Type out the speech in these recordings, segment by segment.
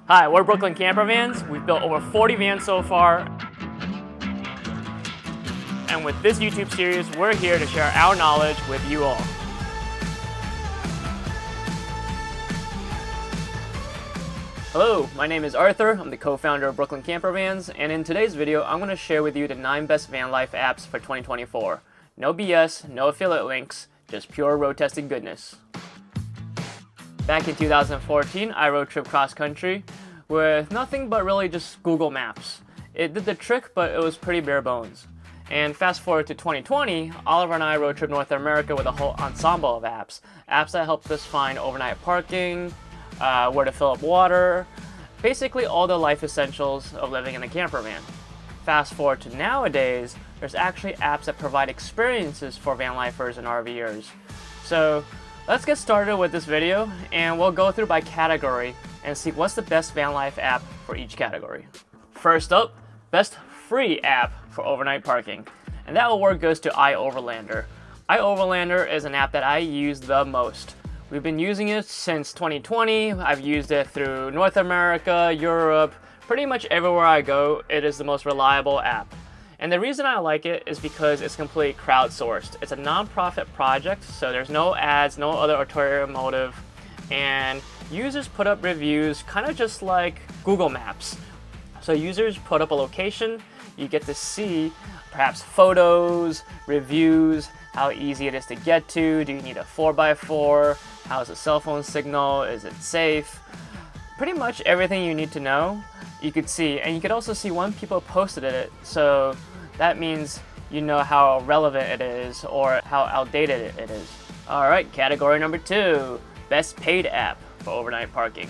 Hi, we're Brooklyn Camper Vans. We've built over 40 vans so far. And with this YouTube series, we're here to share our knowledge with you all. Hello, my name is Arthur. I'm the co-founder of Brooklyn Camper Vans, and in today's video, I'm going to share with you the 9 best van life apps for 2024. No BS, no affiliate links, just pure road testing goodness. Back in 2014, I road trip cross country with nothing but really just Google Maps. It did the trick, but it was pretty bare bones. And fast forward to 2020, Oliver and I road trip North America with a whole ensemble of apps. Apps that helped us find overnight parking, where to fill up water, basically all the life essentials of living in a camper van. Fast forward to nowadays, there's actually apps that provide experiences for van lifers and RVers. So let's get started with this video, and we'll go through by category and see what's the best van life app for each category. First up, best free app for overnight parking. And that award goes to iOverlander. iOverlander is an app that I use the most. We've been using it since 2020. I've used it through North America, Europe, pretty much everywhere I go. It is the most reliable app. And the reason I like it is because it's completely crowdsourced. It's a non-profit project, so there's no ads, no other ulterior motive, and users put up reviews kind of just like Google Maps. So users put up a location, you get to see perhaps photos, reviews, how easy it is to get to, do you need a 4x4, how's the cell phone signal, is it safe? Pretty much everything you need to know you could see, and you could also see when people posted it, so that means you know how relevant it is or how outdated it is. Alright, category number 2, best paid app for overnight parking.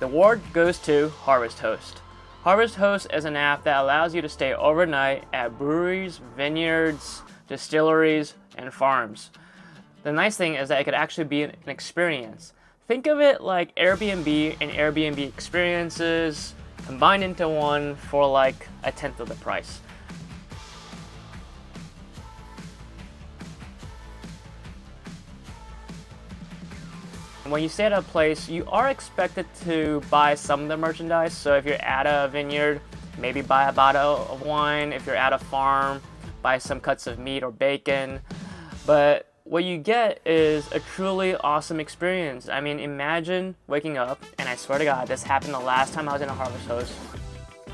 The award goes to Harvest Host. Harvest Host is an app that allows you to stay overnight at breweries, vineyards, distilleries, and farms. The nice thing is that it could actually be an experience. Think of it like Airbnb and Airbnb experiences combined into one for like a tenth of the price. When you stay at a place, you are expected to buy some of the merchandise. So if you're at a vineyard, maybe buy a bottle of wine. If you're at a farm, buy some cuts of meat or bacon. But what you get is a truly awesome experience. I mean, imagine waking up, and I swear to God, this happened the last time I was in a Harvest Host.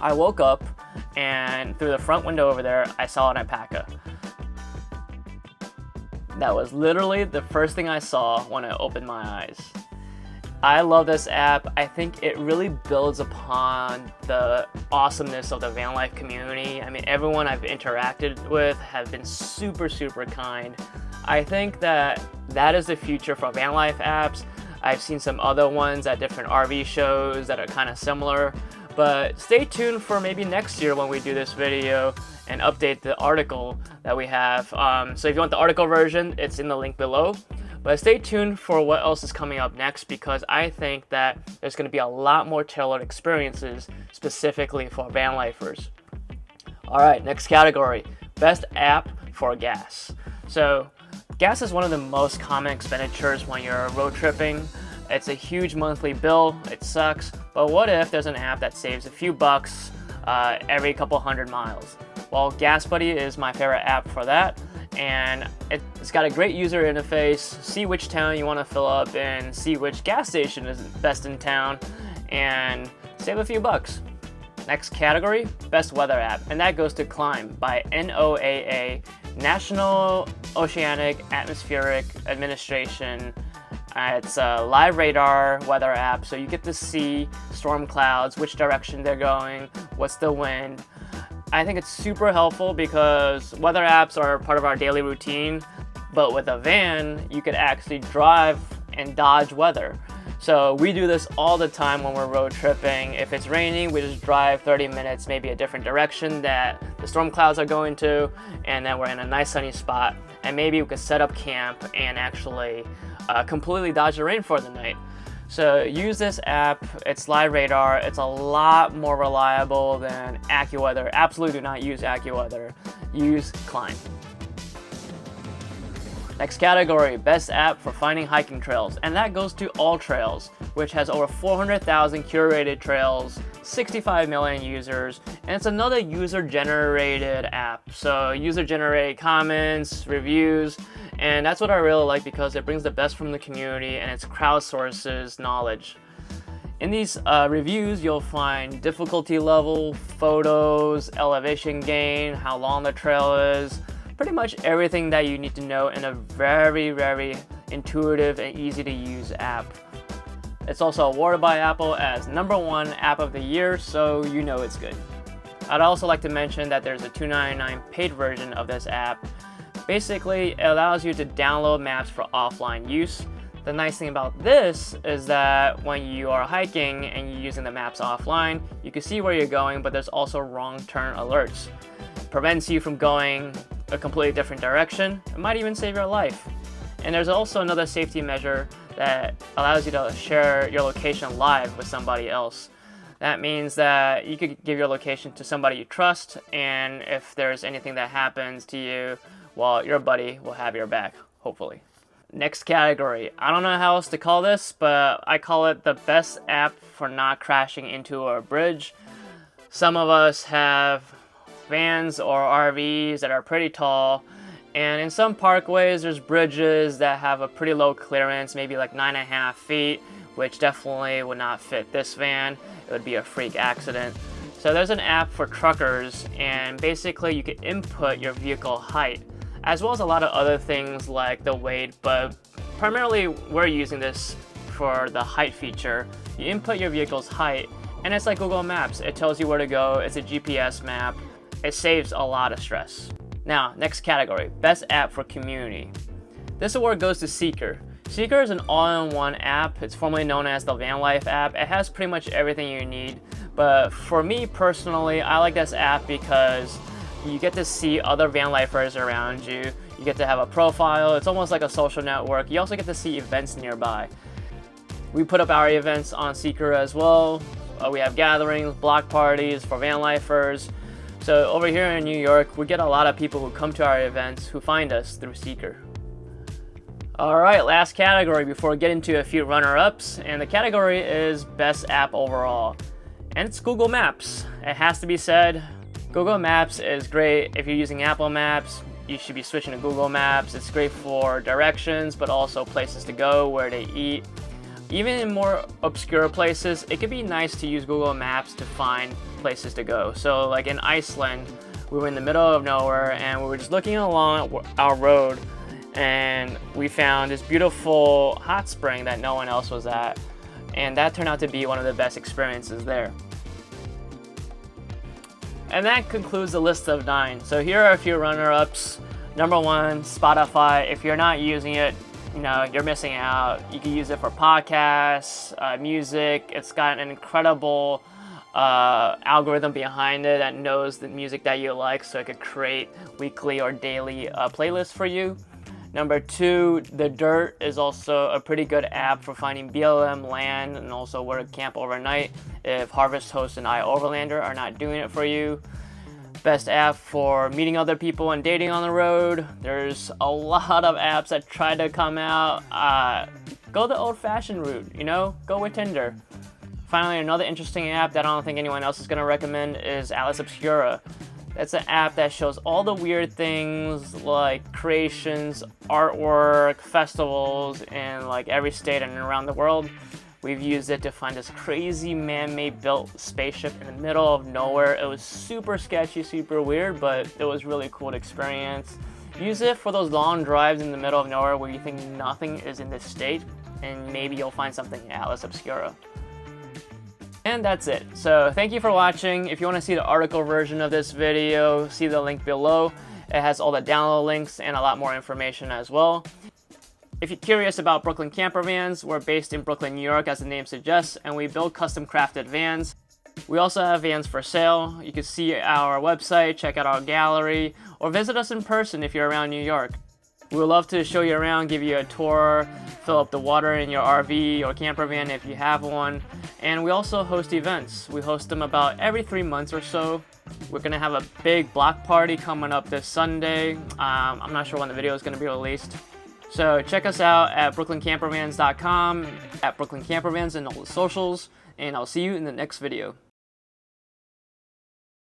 I woke up, and through the front window over there, I saw an alpaca. That was literally the first thing I saw when I opened my eyes. I love this app. I think it really builds upon the awesomeness of the van life community. I mean, everyone I've interacted with have been super, super kind. I think that is the future for van life apps. I've seen some other ones at different RV shows that are kind of similar, but stay tuned for maybe next year when we do this video and update the article that we have. So if you want the article version, it's in the link below. But stay tuned for what else is coming up next, because I think that there's going to be a lot more tailored experiences specifically for van lifers. Alright, next category, best app for gas. So gas is one of the most common expenditures when you're road tripping. It's a huge monthly bill, it sucks, but what if there's an app that saves a few bucks every couple hundred miles? Well, Gas Buddy is my favorite app for that, and it's got a great user interface. See which town you want to fill up in, see which gas station is best in town, and save a few bucks. Next category, best weather app, and that goes to Climb by NOAA, National Oceanic Atmospheric Administration. It's a live radar weather app, so you get to see storm clouds, which direction they're going, what's the wind. I think it's super helpful because weather apps are part of our daily routine, but with a van, you could actually drive and dodge weather. So we do this all the time when we're road tripping. If it's raining, we just drive 30 minutes, maybe a different direction that the storm clouds are going to, and then we're in a nice sunny spot, and maybe we could set up camp and actually completely dodge the rain for the night. So use this app, it's live radar, it's a lot more reliable than AccuWeather. Absolutely do not use AccuWeather, use Climb. Next category, best app for finding hiking trails, and that goes to All Trails, which has over 400,000 curated trails, 65 million users, and it's another user-generated app. So user-generated comments, reviews, and that's what I really like because it brings the best from the community and it crowdsources knowledge. In these reviews, you'll find difficulty level, photos, elevation gain, how long the trail is, pretty much everything that you need to know in a very, very intuitive and easy to use app. It's also awarded by Apple as #1 app of the year, so you know it's good. I'd also like to mention that there's a $2.99 paid version of this app. Basically, it allows you to download maps for offline use. The nice thing about this is that when you are hiking and you're using the maps offline, you can see where you're going, but there's also wrong turn alerts. It prevents you from going a completely different direction. It might even save your life. And there's also another safety measure that allows you to share your location live with somebody else. That means that you could give your location to somebody you trust, and if there's anything that happens to you, well, your buddy will have your back, hopefully. Next category. I don't know how else to call this, but I call it the best app for not crashing into a bridge. Some of us have vans or RVs that are pretty tall, and in some parkways there's bridges that have a pretty low clearance, maybe like 9.5 feet, which definitely would not fit this van. It would be a freak accident. So there's an app for truckers, and basically you can input your vehicle height as well as a lot of other things like the weight, but primarily we're using this for the height feature. You input your vehicle's height, and it's like Google Maps. It tells you where to go. It's a GPS map. It saves a lot of stress. Now, next category, best app for community. This award goes to Seeker. Seeker is an all-in-one app. It's formerly known as the Van Life app. It has pretty much everything you need, but for me personally, I like this app because you get to see other van lifers around you. You get to have a profile. It's almost like a social network. You also get to see events nearby. We put up our events on Seeker as well. We have gatherings, block parties for van lifers. So over here in New York, we get a lot of people who come to our events who find us through Seeker. Alright, last category before we get into a few runner-ups, and the category is best app overall. And it's Google Maps. It has to be said, Google Maps is great. If you're using Apple Maps, you should be switching to Google Maps. It's great for directions, but also places to go, where to eat. Even in more obscure places, it could be nice to use Google Maps to find places to go. So like in Iceland, we were in the middle of nowhere and we were just looking along our road, and we found this beautiful hot spring that no one else was at. And that turned out to be one of the best experiences there. And that concludes the list of 9. So here are a few runner-ups. #1, Spotify. If you're not using it, you know, you're missing out. You can use it for podcasts, music. It's got an incredible algorithm behind it that knows the music that you like, so it could create weekly or daily playlists for you. #2, The Dirt is also a pretty good app for finding BLM land and also where to camp overnight if Harvest Host and iOverlander are not doing it for you. Best app for meeting other people and dating on the road. There's a lot of apps that try to come out. Go the old-fashioned route, you know? Go with Tinder. Finally, another interesting app that I don't think anyone else is going to recommend is Atlas Obscura. It's an app that shows all the weird things like creations, artwork, festivals in like every state and around the world. We've used it to find this crazy man-made built spaceship in the middle of nowhere. It was super sketchy, super weird, but it was really cool to experience. Use it for those long drives in the middle of nowhere where you think nothing is in this state, and maybe you'll find something in Atlas Obscura. And that's it. So thank you for watching. If you want to see the article version of this video, see the link below. It has all the download links and a lot more information as well. If you're curious about Brooklyn Camper Vans, we're based in Brooklyn, New York, as the name suggests, and we build custom crafted vans. We also have vans for sale. You can see our website, check out our gallery, or visit us in person if you're around New York. We would love to show you around, give you a tour, fill up the water in your RV or camper van if you have one. And we also host events. We host them about every 3 months or so. We're gonna have a big block party coming up this Sunday. I'm not sure when the video is gonna be released. So check us out at brooklyncampervans.com, at brooklyncampervans and all the socials, and I'll see you in the next video.